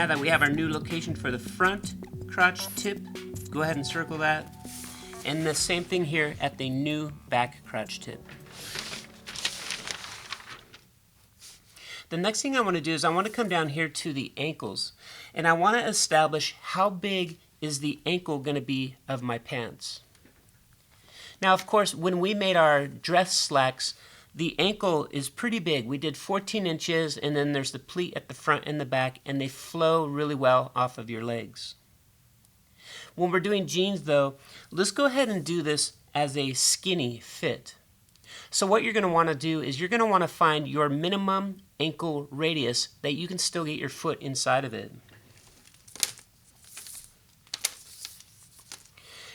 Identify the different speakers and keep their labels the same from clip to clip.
Speaker 1: Now that we have our new location for the front crotch tip, go ahead and circle that. And the same thing here at the new back crotch tip. The next thing I want to do is I want to come down here to the ankles, and I want to establish how big is the ankle going to be of my pants. Now, of course, when we made our dress slacks, the ankle is pretty big. We did 14 inches, and then there's the pleat at the front and the back, and they flow really well off of your legs. When we're doing jeans, though, let's go ahead and do this as a skinny fit. So what you're going to want to do is you're going to want to find your minimum ankle radius that you can still get your foot inside of it.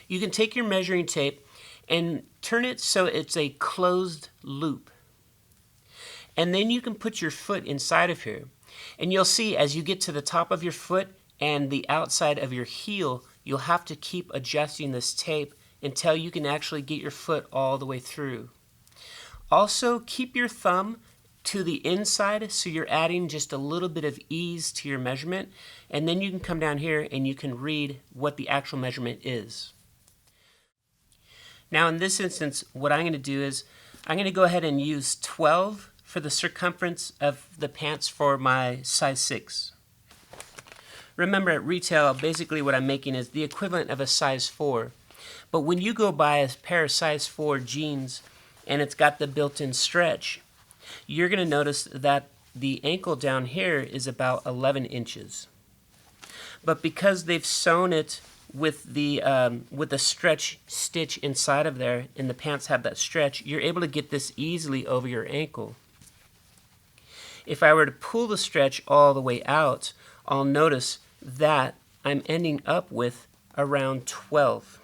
Speaker 1: You can take your measuring tape and turn it so it's a closed loop. And then you can put your foot inside of here. And you'll see as you get to the top of your foot and the outside of your heel, you'll have to keep adjusting this tape until you can actually get your foot all the way through. Also, keep your thumb to the inside so you're adding just a little bit of ease to your measurement, and then you can come down here and you can read what the actual measurement is. Now in this instance, what I'm going to do is I'm going to go ahead and use 12 for the circumference of the pants for my size 6. Remember, at retail, basically what I'm making is the equivalent of a size 4. But when you go buy a pair of size 4 jeans and it's got the built-in stretch, you're going to notice that the ankle down here is about 11 inches. But because they've sewn it with the stretch stitch inside of there, and the pants have that stretch, you're able to get this easily over your ankle. If I were to pull the stretch all the way out, I'll notice that I'm ending up with around 12.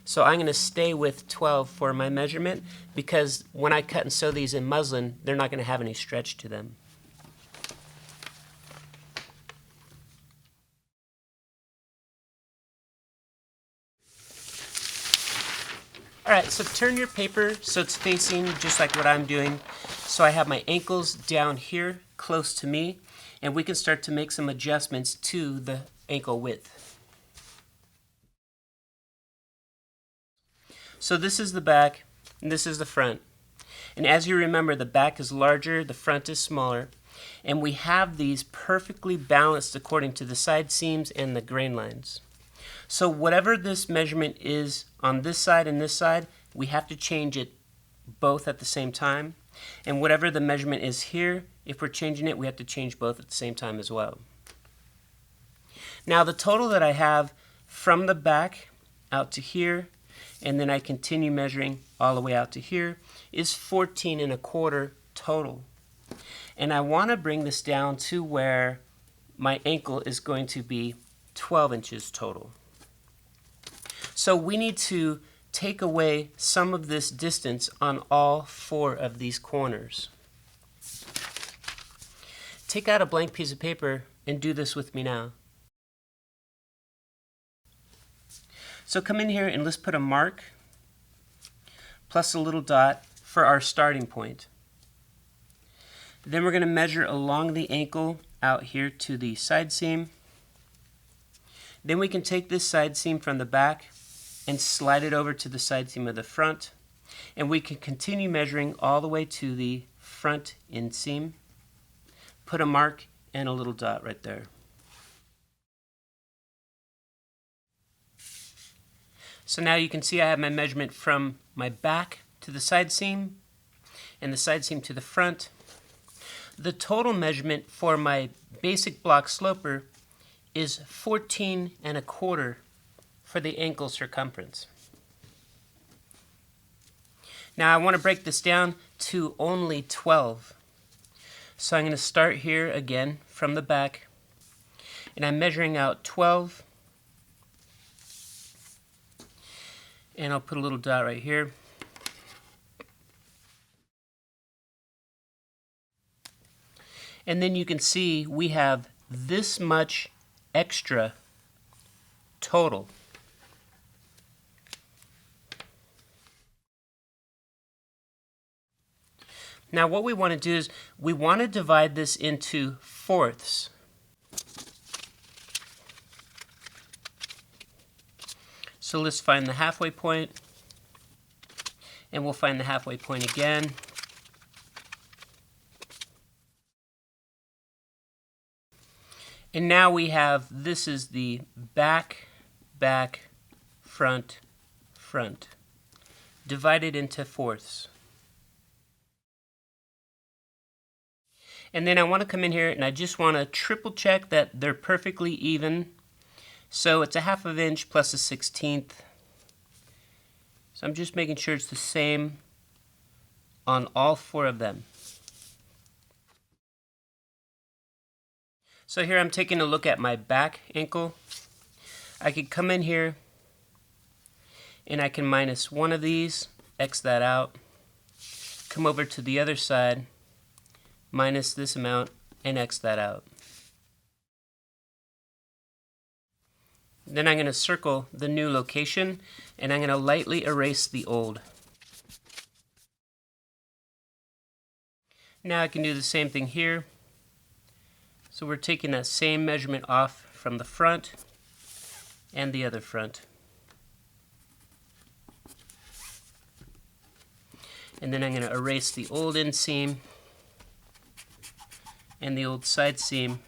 Speaker 1: So I'm going to stay with 12 for my measurement, because when I cut and sew these in muslin, they're not going to have any stretch to them. Alright, so turn your paper so it's facing just like what I'm doing. So I have my ankles down here close to me, and we can start to make some adjustments to the ankle width. So this is the back, and this is the front. And as you remember, the back is larger, the front is smaller, and we have these perfectly balanced according to the side seams and the grain lines. So whatever this measurement is on this side and this side, we have to change it both at the same time. And whatever the measurement is here, if we're changing it, we have to change both at the same time as well. Now the total that I have from the back out to here, and then I continue measuring all the way out to here, is 14 1/4 total. And I want to bring this down to where my ankle is going to be 12 inches total. So we need to take away some of this distance on all 4 of these corners. Take out a blank piece of paper and do this with me now. So come in here and let's put a mark plus a little dot for our starting point. Then we're going to measure along the ankle out here to the side seam. Then we can take this side seam from the back and slide it over to the side seam of the front, and we can continue measuring all the way to the front inseam. Put a mark and a little dot right there. So now you can see I have my measurement from my back to the side seam and the side seam to the front. The total measurement for my basic block sloper is 14 1/4 for the ankle circumference. Now I want to break this down to only 12. So I'm going to start here again from the back, and I'm measuring out 12. And I'll put a little dot right here. And then you can see we have this much extra total. Now what we want to do is we want to divide this into fourths. So let's find the halfway point, and we'll find the halfway point again. And now we have, this is the back, back, front, front, divided into fourths. And then I want to come in here and I just want to triple check that they're perfectly even. So it's a 1/2 inch plus a 1/16. So I'm just making sure it's the same on all 4 of them. So here I'm taking a look at my back ankle. I could come in here and I can minus 1 of these, X that out, come over to the other side, minus this amount, and X that out. Then I'm going to circle the new location, and I'm going to lightly erase the old. Now I can do the same thing here. So we're taking that same measurement off from the front and the other front. And then I'm going to erase the old inseam and the old side seam,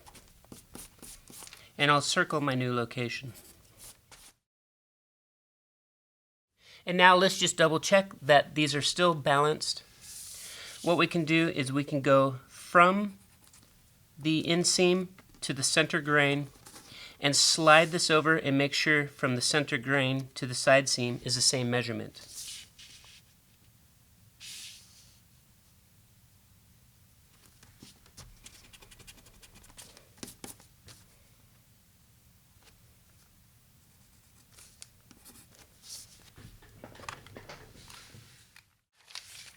Speaker 1: and I'll circle my new location. And now let's just double check that these are still balanced. What we can do is we can go from the inseam to the center grain and slide this over and make sure from the center grain to the side seam is the same measurement.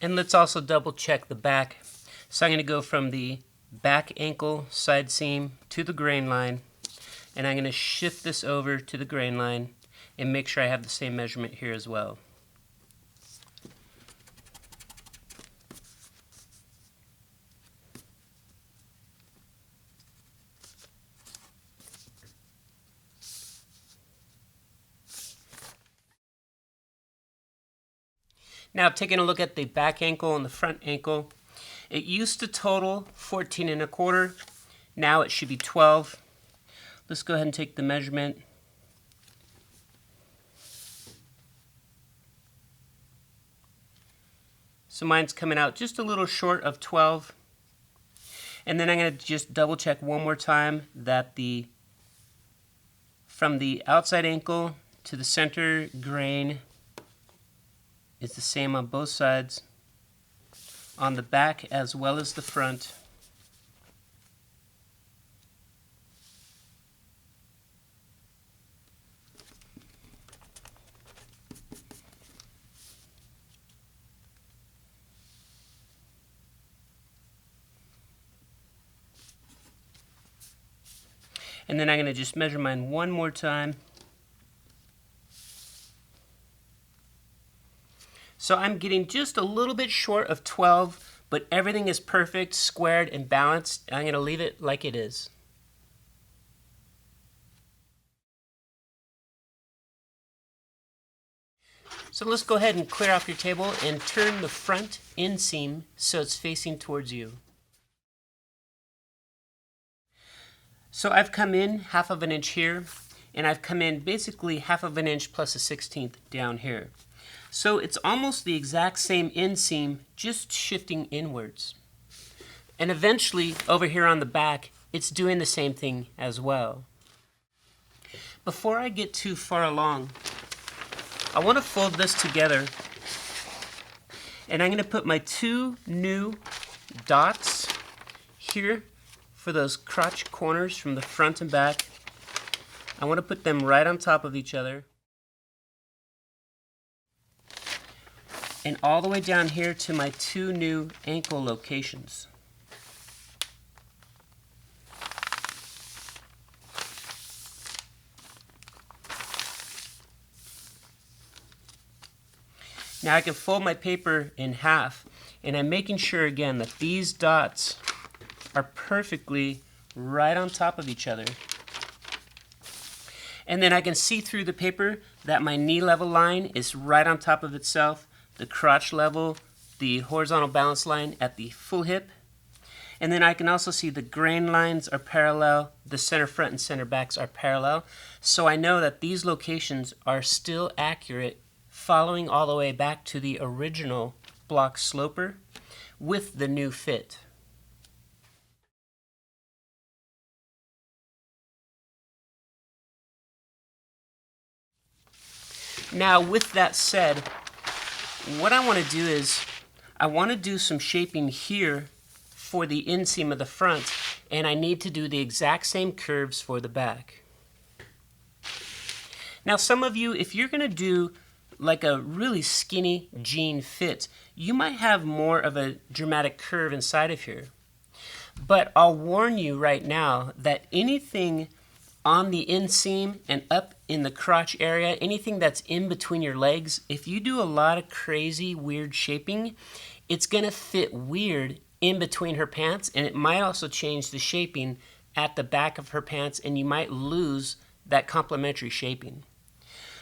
Speaker 1: And let's also double check the back. So I'm going to go from the back ankle side seam to the grain line, and I'm going to shift this over to the grain line and make sure I have the same measurement here as well. Now taking a look at the back ankle and the front ankle, it used to total 14 1/4. Now it should be 12. Let's go ahead and take the measurement. So mine's coming out just a little short of 12. And then I'm going to just double check one more time that from the outside ankle to the center grain is the same on both sides, on the back as well as the front. And then I'm going to just measure mine one more time. So I'm getting just a little bit short of 12, but everything is perfect, squared, and balanced. I'm going to leave it like it is. So let's go ahead and clear off your table and turn the front inseam so it's facing towards you. So I've come in 1/2 inch here, and I've come in basically 1/2 inch plus a 1/16 down here. So it's almost the exact same inseam, just shifting inwards. And eventually, over here on the back, it's doing the same thing as well. Before I get too far along, I want to fold this together, and I'm going to put my 2 new dots here for those crotch corners from the front and back. I want to put them right on top of each other. And all the way down here to my 2 new ankle locations. Now I can fold my paper in half, and I'm making sure again that these dots are perfectly right on top of each other. And then I can see through the paper that my knee level line is right on top of itself, the crotch level, the horizontal balance line at the full hip. And then I can also see the grain lines are parallel, the center front and center backs are parallel. So I know that these locations are still accurate, following all the way back to the original block sloper with the new fit. Now with that said, what I want to do is I want to do some shaping here for the inseam of the front, and I need to do the exact same curves for the back. Now some of you, if you're going to do like a really skinny jean fit, you might have more of a dramatic curve inside of here. But I'll warn you right now that anything on the inseam and up in the crotch area, anything that's in between your legs, if you do a lot of crazy weird shaping, it's going to fit weird in between her pants, and it might also change the shaping at the back of her pants, and you might lose that complementary shaping.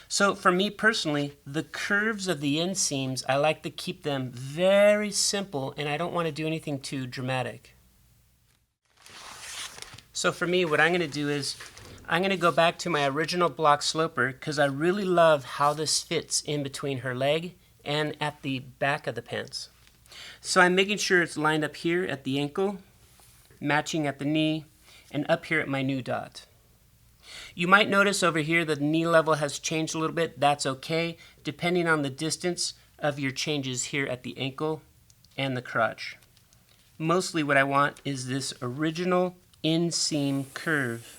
Speaker 1: So for me personally, the curves of the inseams, I like to keep them very simple, and I don't want to do anything too dramatic. So for me, what I'm going to do is I'm going to go back to my original block sloper because I really love how this fits in between her leg and at the back of the pants. So I'm making sure it's lined up here at the ankle, matching at the knee, and up here at my new dot. You might notice over here the knee level has changed a little bit. That's okay, depending on the distance of your changes here at the ankle and the crotch. Mostly what I want is this original inseam curve.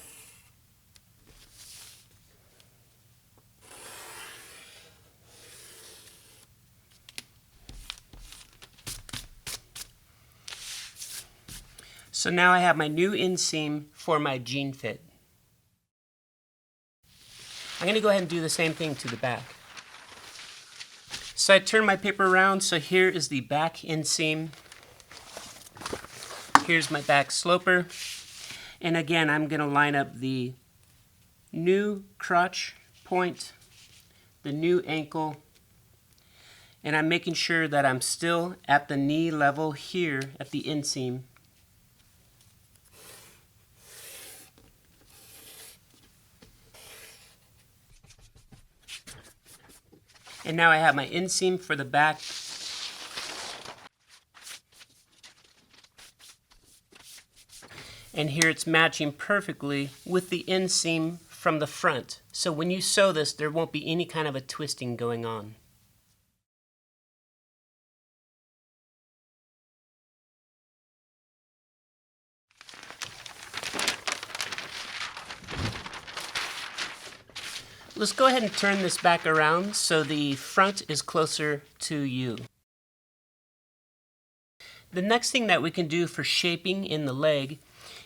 Speaker 1: So now I have my new inseam for my jean fit. I'm going to go ahead and do the same thing to the back. So I turn my paper around, so here is the back inseam. Here's my back sloper. And again, I'm going to line up the new crotch point, the new ankle, and I'm making sure that I'm still at the knee level here at the inseam. And now I have my inseam for the back. And here it's matching perfectly with the inseam from the front. So when you sew this, there won't be any kind of a twisting going on. Let's go ahead and turn this back around so the front is closer to you. The next thing that we can do for shaping in the leg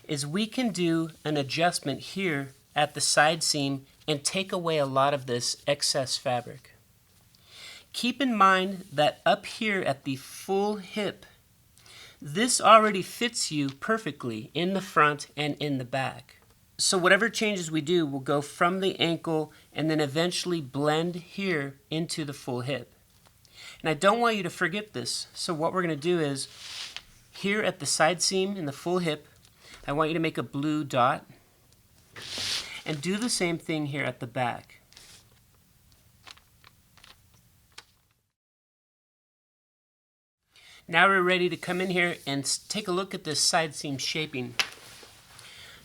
Speaker 1: is we can do an adjustment here at the side seam and take away a lot of this excess fabric. Keep in mind that up here at the full hip, this already fits you perfectly in the front and in the back. So whatever changes we do will go from the ankle and then eventually blend here into the full hip. And I don't want you to forget this. So what we're going to do is here at the side seam in the full hip, I want you to make a blue dot and do the same thing here at the back. Now we're ready to come in here and take a look at this side seam shaping.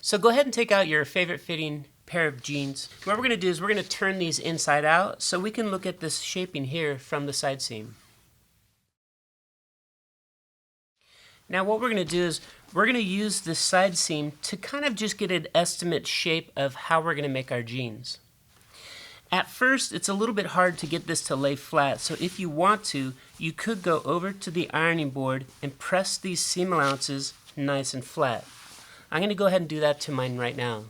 Speaker 1: So go ahead and take out your favorite fitting pair of jeans. What we're going to do is we're going to turn these inside out so we can look at this shaping here from the side seam. Now what we're going to do is we're going to use this side seam to kind of just get an estimate shape of how we're going to make our jeans. At first, it's a little bit hard to get this to lay flat, so if you want to, you could go over to the ironing board and press these seam allowances nice and flat. I'm going to go ahead and do that to mine right now.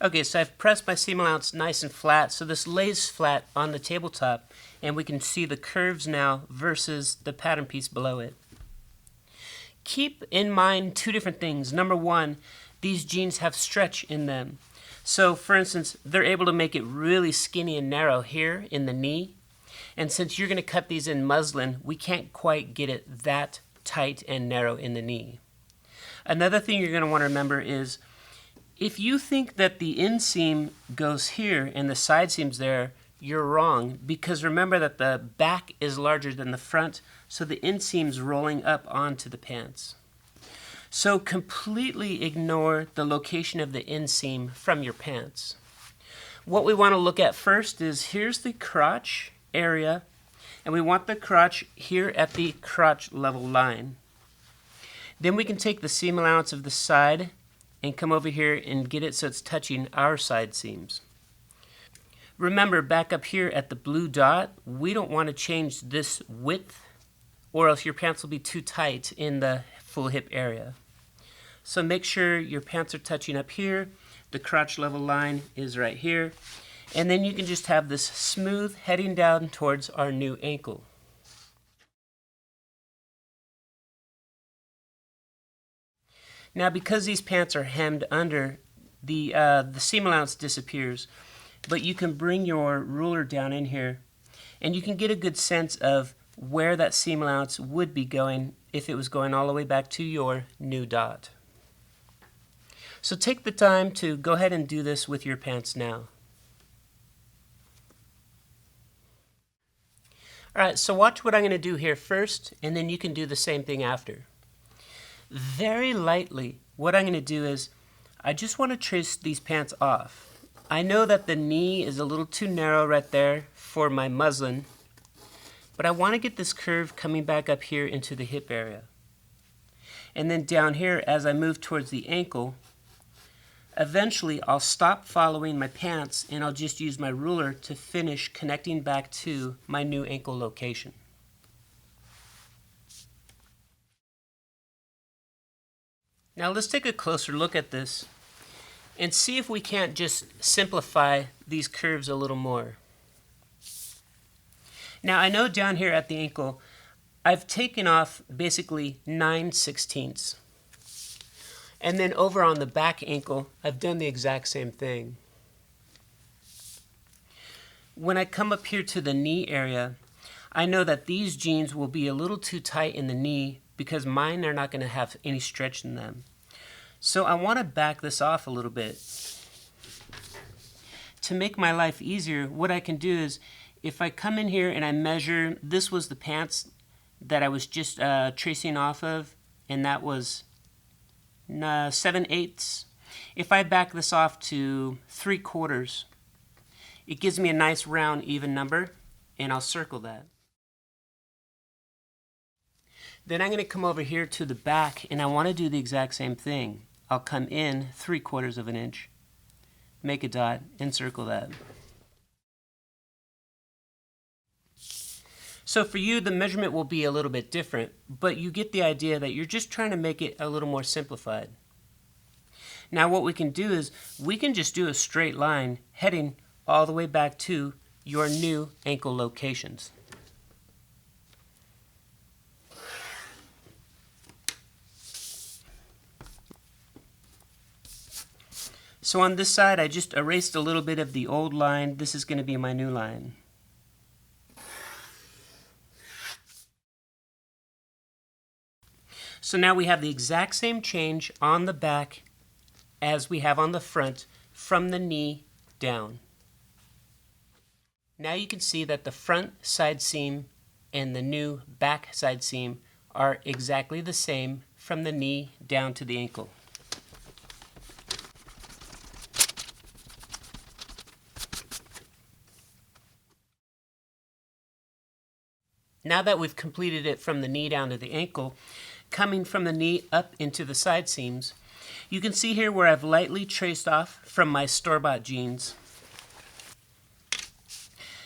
Speaker 1: Okay, so I've pressed my seam allowance nice and flat, so this lays flat on the tabletop, and we can see the curves now versus the pattern piece below it. keep in mind two different things. Number one, these jeans have stretch in them. So for instance, they're able to make it really skinny and narrow here in the knee. And since you're going to cut these in muslin, we can't quite get it that tight and narrow in the knee. Another thing you're going to want to remember is if you think that the inseam goes here and the side seam's there, you're wrong, because remember that the back is larger than the front, so the inseam's rolling up onto the pants. So completely ignore the location of the inseam from your pants. What we want to look at first is here's the crotch area, and we want the crotch here at the crotch level line. Then we can take the seam allowance of the side and come over here and get it so it's touching our side seams. Remember, back up here at the blue dot, we don't want to change this width or else your pants will be too tight in the full hip area. So make sure your pants are touching up here, the crotch level line is right here, and then you can just have this smooth heading down towards our new ankle. Now because these pants are hemmed under, the seam allowance disappears, but you can bring your ruler down in here and you can get a good sense of where that seam allowance would be going if it was going all the way back to your new dot. So take the time to go ahead and do this with your pants now. Alright, so watch what I'm going to do here first, and then you can do the same thing after. Very lightly, what I'm going to do is I just want to trace these pants off. I know that the knee is a little too narrow right there for my muslin, but I want to get this curve coming back up here into the hip area. And then down here, as I move towards the ankle, eventually I'll stop following my pants and I'll just use my ruler to finish connecting back to my new ankle location. Now let's take a closer look at this and see if we can't just simplify these curves a little more. Now I know down here at the ankle, I've taken off basically 9/16. And then over on the back ankle, I've done the exact same thing. When I come up here to the knee area, I know that these jeans will be a little too tight in the knee because mine are not going to have any stretch in them. So I want to back this off a little bit. To make my life easier, what I can do is if I come in here and I measure, this was the pants that I was just tracing off of, and that was 7/8. If I back this off to 3/4, it gives me a nice round even number, and I'll circle that. Then I'm going to come over here to the back and I want to do the exact same thing. I'll come in 3/4 of an inch, make a dot, and circle that. So for you, the measurement will be a little bit different, but you get the idea that you're just trying to make it a little more simplified. Now what we can do is we can just do a straight line heading all the way back to your new ankle locations. So on this side, I just erased a little bit of the old line. This is going to be my new line. So now we have the exact same change on the back as we have on the front from the knee down. Now you can see that the front side seam and the new back side seam are exactly the same from the knee down to the ankle. Now that we've completed it from the knee down to the ankle, coming from the knee up into the side seams, you can see here where I've lightly traced off from my store-bought jeans.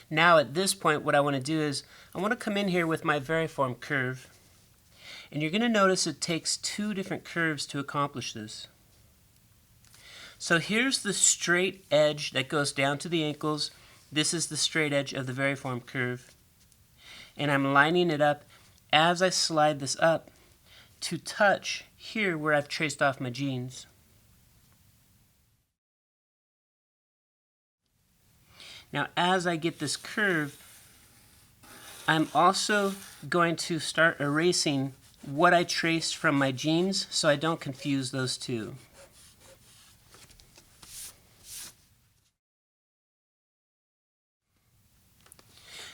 Speaker 1: Now at this point, what I want to do is I want to come in here with my variform curve, and you're going to notice it takes two different curves to accomplish this. So here's the straight edge that goes down to the ankles. This is the straight edge of the variform curve. And I'm lining it up as I slide this up to touch here where I've traced off my jeans. Now as I get this curve, I'm also going to start erasing what I traced from my jeans so I don't confuse those two.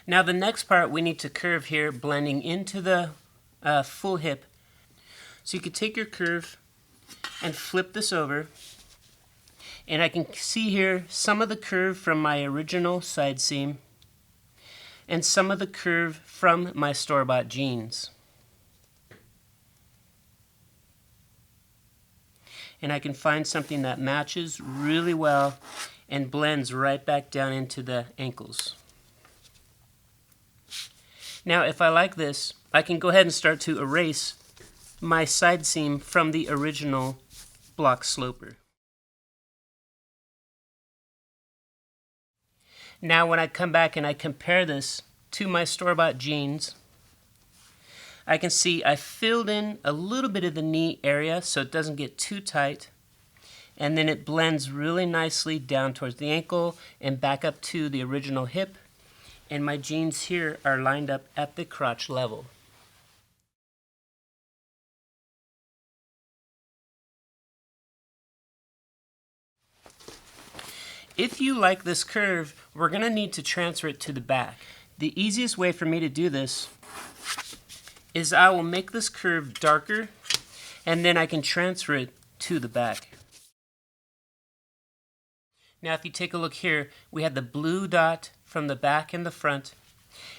Speaker 1: Now the next part we need to curve here, blending into the full hip. So you could take your curve and flip this over, and I can see here some of the curve from my original side seam and some of the curve from my store-bought jeans. And I can find something that matches really well and blends right back down into the ankles. Now if I like this, I can go ahead and start to erase my side seam from the original block sloper. Now when I come back and I compare this to my store-bought jeans, I can see I filled in a little bit of the knee area so it doesn't get too tight, and then it blends really nicely down towards the ankle and back up to the original hip, and my jeans here are lined up at the crotch level. If you like this curve, we're going to need to transfer it to the back. The easiest way for me to do this is I will make this curve darker, and then I can transfer it to the back. Now if you take a look here, we had the blue dot from the back and the front,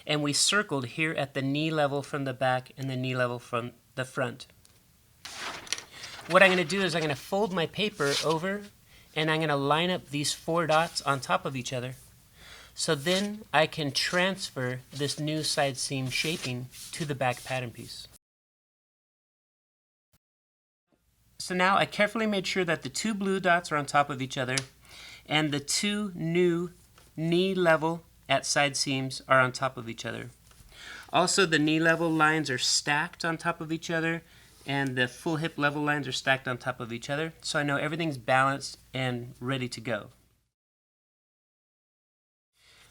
Speaker 1: and we circled here at the knee level from the back and the knee level from the front. What I'm going to do is I'm going to fold my paper over, and I'm going to line up these 4 dots on top of each other. So then I can transfer this new side seam shaping to the back pattern piece. So now I carefully made sure that the 2 blue dots are on top of each other and the 2 new knee level at side seams are on top of each other. Also the knee level lines are stacked on top of each other, and the full hip level lines are stacked on top of each other, so I know everything's balanced and ready to go.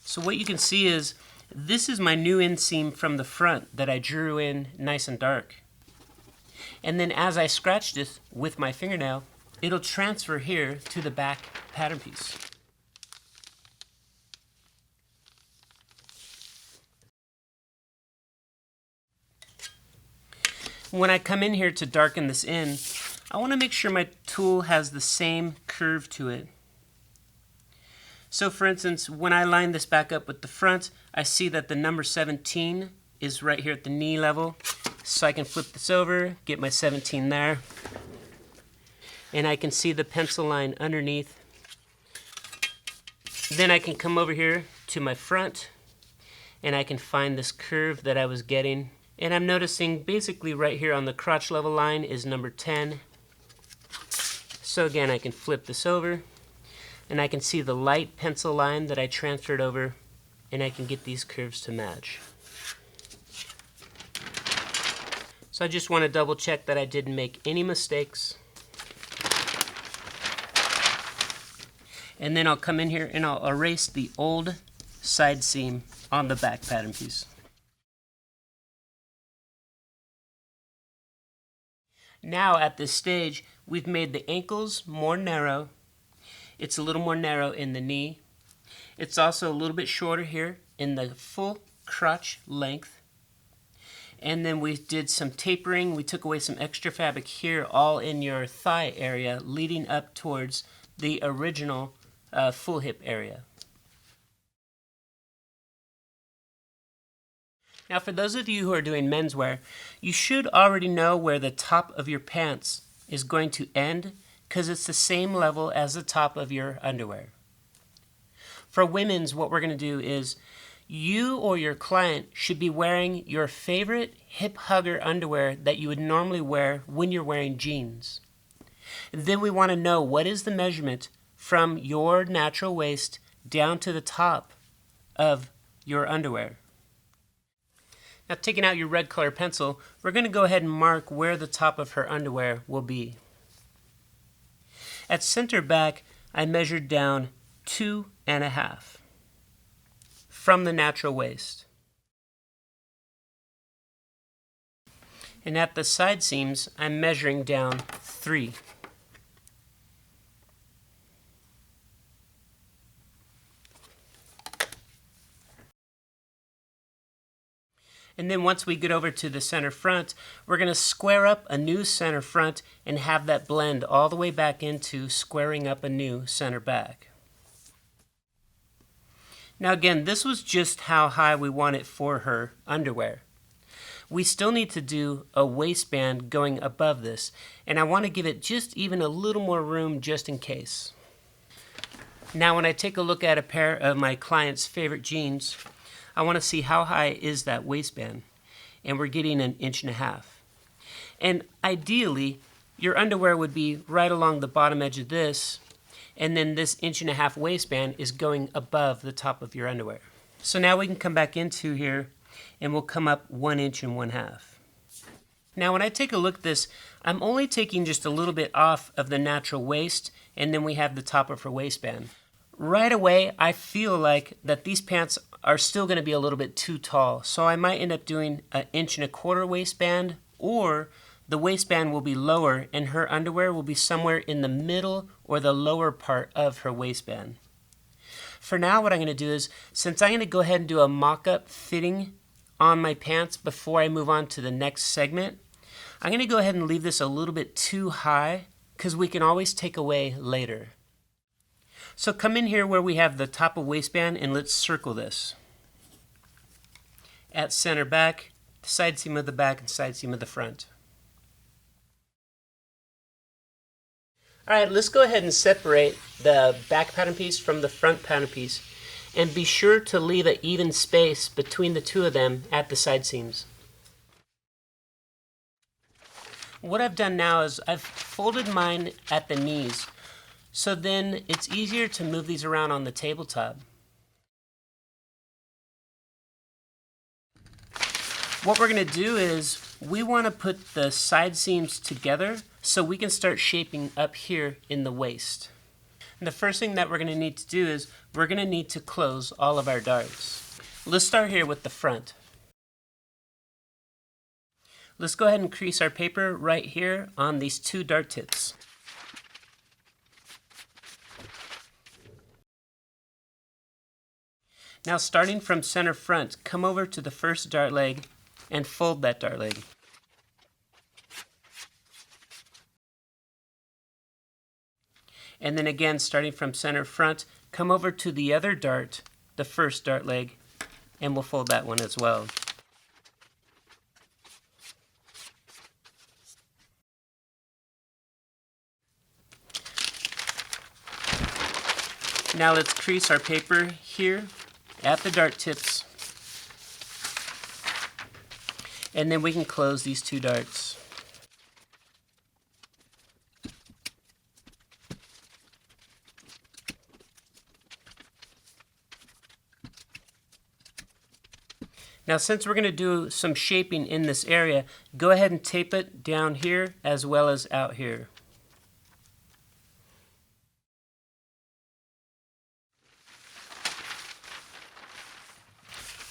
Speaker 1: So what you can see is this is my new inseam from the front that I drew in nice and dark. And then as I scratch this with my fingernail, it'll transfer here to the back pattern piece. When I come in here to darken this in, I want to make sure my tool has the same curve to it. So for instance, when I line this back up with the front, I see that the number 17 is right here at the knee level. So I can flip this over, get my 17 there, and I can see the pencil line underneath. Then I can come over here to my front, and I can find this curve that I was getting. And I'm noticing basically right here on the crotch level line is number 10. So again, I can flip this over, and I can see the light pencil line that I transferred over, and I can get these curves to match. So I just want to double check that I didn't make any mistakes. And then I'll come in here and I'll erase the old side seam on the back pattern piece. Now at this stage, we've made the ankles more narrow. It's a little more narrow in the knee. It's also a little bit shorter here in the full crotch length. And then we did some tapering. We took away some extra fabric here, all in your thigh area, leading up towards the original full hip area. Now for those of you who are doing menswear, you should already know where the top of your pants is going to end, because it's the same level as the top of your underwear. For women's, what we're going to do is you or your client should be wearing your favorite hip hugger underwear that you would normally wear when you're wearing jeans. Then we want to know what is the measurement from your natural waist down to the top of your underwear. Now, taking out your red color pencil, we're going to go ahead and mark where the top of her underwear will be. At center back, I measured down 2.5 from the natural waist. And at the side seams, I'm measuring down 3. And then once we get over to the center front, we're going to square up a new center front and have that blend all the way back into squaring up a new center back. Now again, this was just how high we want it for her underwear. We still need to do a waistband going above this, and I want to give it just even a little more room just in case. Now when I take a look at a pair of my client's favorite jeans, I want to see how high is that waistband, and we're getting 1.5 inches. And ideally, your underwear would be right along the bottom edge of this, and then this 1.5 inch waistband is going above the top of your underwear. So now we can come back into here, and we'll come up 1.5 inches. Now when I take a look at this, I'm only taking just a little bit off of the natural waist, and then we have the top of her waistband. Right away, I feel like that these pants are still going to be a little bit too tall, so I might end up doing 1.25 inch waistband, or the waistband will be lower and her underwear will be somewhere in the middle or the lower part of her waistband. For now, what I'm going to do is, since I'm going to go ahead and do a mock-up fitting on my pants before I move on to the next segment, I'm going to go ahead and leave this a little bit too high because we can always take away later. So come in here where we have the top of waistband and let's circle this. At center back, side seam of the back and side seam of the front. Alright, let's go ahead and separate the back pattern piece from the front pattern piece, and be sure to leave an even space between the two of them at the side seams. What I've done now is I've folded mine at the knees, so then it's easier to move these around on the tabletop. What we're going to do is we want to put the side seams together so we can start shaping up here in the waist. And the first thing that we're going to need to do is we're going to need to close all of our darts. Let's start here with the front. Let's go ahead and crease our paper right here on these 2 dart tips. Now starting from center front, come over to the first dart leg and fold that dart leg. And then again, starting from center front, come over to the other dart, the first dart leg, and we'll fold that one as well. Now let's crease our paper here at the dart tips, and then we can close these 2 darts. Now since we're going to do some shaping in this area, go ahead and tape it down here as well as out here.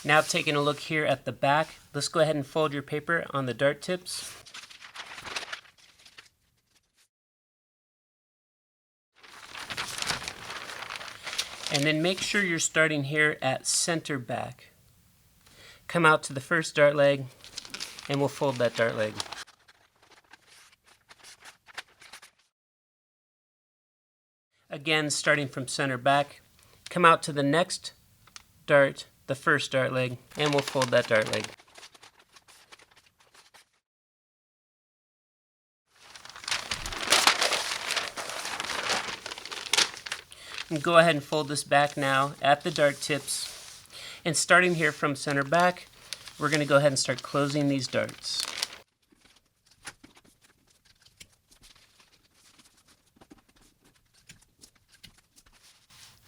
Speaker 1: Now taking a look here at the back, let's go ahead and fold your paper on the dart tips. And then make sure you're starting here at center back. Come out to the first dart leg and we'll fold that dart leg. Again, starting from center back, come out to the next dart, the first dart leg, and we'll fold that dart leg. And go ahead and fold this back now at the dart tips. And starting here from center back, we're going to go ahead and start closing these darts.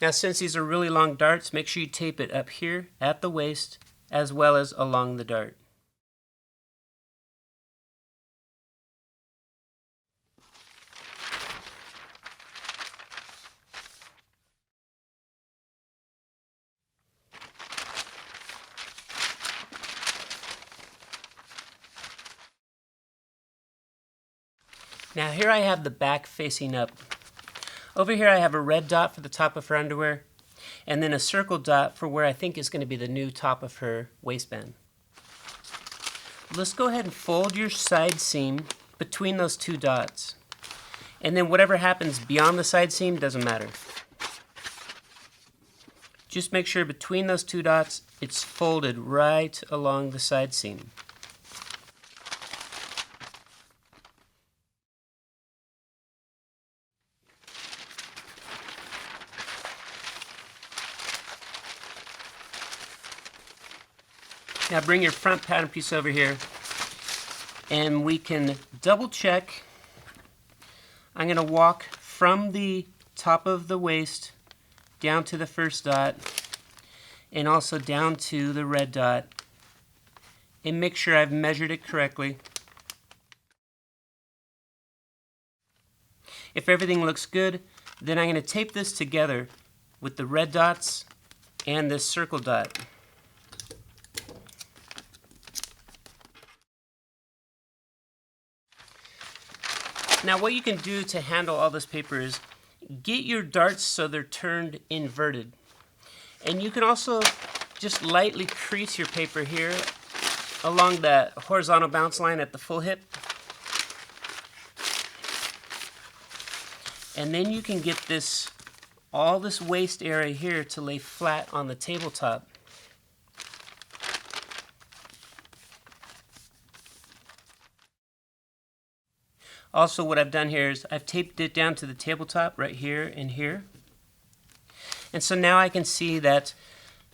Speaker 1: Now since these are really long darts, make sure you tape it up here at the waist as well as along the dart. Now here I have the back facing up. Over here I have a red dot for the top of her underwear, and then a circle dot for where I think is going to be the new top of her waistband. Let's go ahead and fold your side seam between those two dots. And then whatever happens beyond the side seam doesn't matter. Just make sure between those two dots it's folded right along the side seam. Now bring your front pattern piece over here and we can double check. I'm going to walk from the top of the waist down to the first dot and also down to the red dot and make sure I've measured it correctly. If everything looks good, then I'm going to tape this together with the red dots and this circle dot. Now what you can do to handle all this paper is get your darts so they're turned inverted. And you can also just lightly crease your paper here along the horizontal bounce line at the full hip. And then you can get this, all this waist area here to lay flat on the tabletop. Also what I've done here is I've taped it down to the tabletop right here and here. And so now I can see that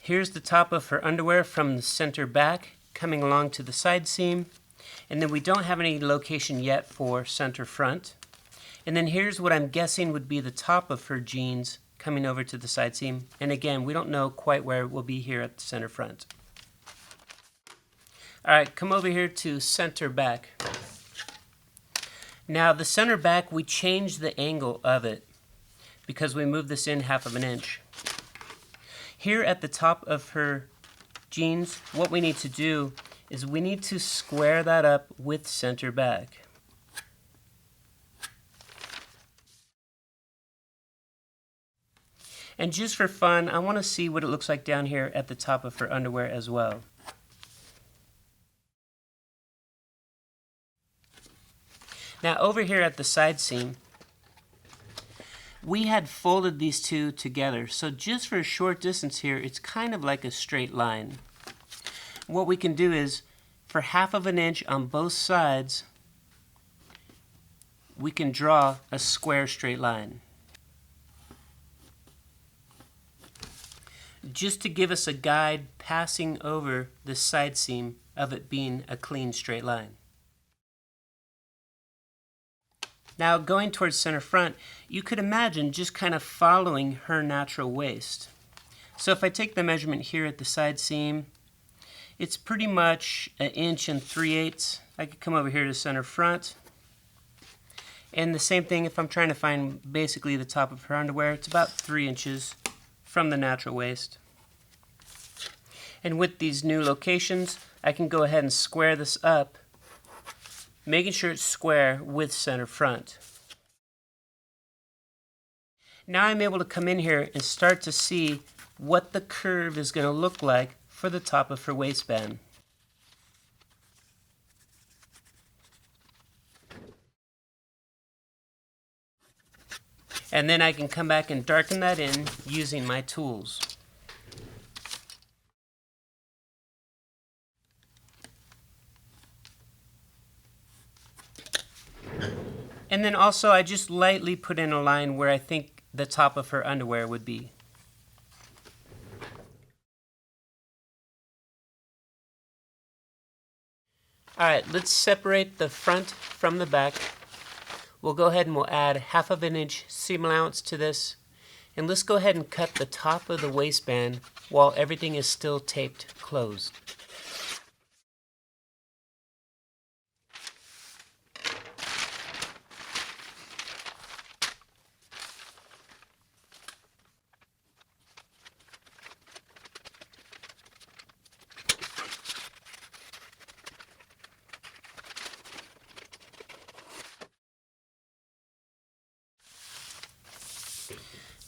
Speaker 1: here's the top of her underwear from the center back coming along to the side seam. And then we don't have any location yet for center front. And then here's what I'm guessing would be the top of her jeans coming over to the side seam. And again, we don't know quite where it will be here at the center front. Alright, come over here to center back. Now the center back, we changed the angle of it because we moved this in 1/2 inch. Here at the top of her jeans, what we need to do is we need to square that up with center back. And just for fun, I want to see what it looks like down here at the top of her underwear as well. Now over here at the side seam, we had folded these two together. So just for a short distance here, it's kind of like a straight line. What we can do is, for 1/2 inch on both sides, we can draw a square straight line. Just to give us a guide passing over the side seam of it being a clean straight line. Now going towards center front, you could imagine just kind of following her natural waist. So if I take the measurement here at the side seam, it's pretty much 1 3/8 inches. I could come over here to center front. And the same thing if I'm trying to find basically the top of her underwear, it's about 3 inches from the natural waist. And with these new locations, I can go ahead and square this up, making sure it's square with center front. Now I'm able to come in here and start to see what the curve is going to look like for the top of her waistband. And then I can come back and darken that in using my tools. And then also I just lightly put in a line where I think the top of her underwear would be. Alright, let's separate the front from the back. We'll go ahead and we'll add 1/2 inch seam allowance to this. And let's go ahead and cut the top of the waistband while everything is still taped closed.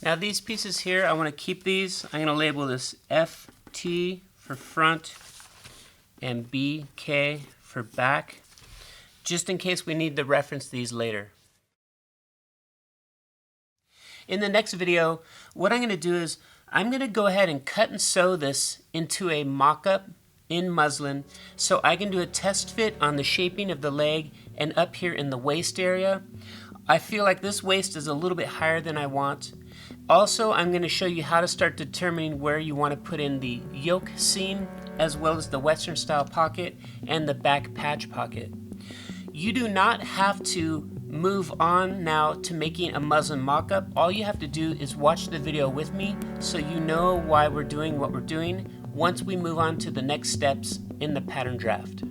Speaker 1: Now these pieces here, I want to keep these. I'm going to label this FT for front and BK for back, just in case we need to reference these later. In the next video, what I'm going to do is I'm going to go ahead and cut and sew this into a mock-up in muslin so I can do a test fit on the shaping of the leg and up here in the waist area. I feel like this waist is a little bit higher than I want. Also, I'm going to show you how to start determining where you want to put in the yoke seam as well as the Western style pocket and the back patch pocket. You do not have to move on now to making a muslin mock-up. All you have to do is watch the video with me so you know why we're doing what we're doing once we move on to the next steps in the pattern draft.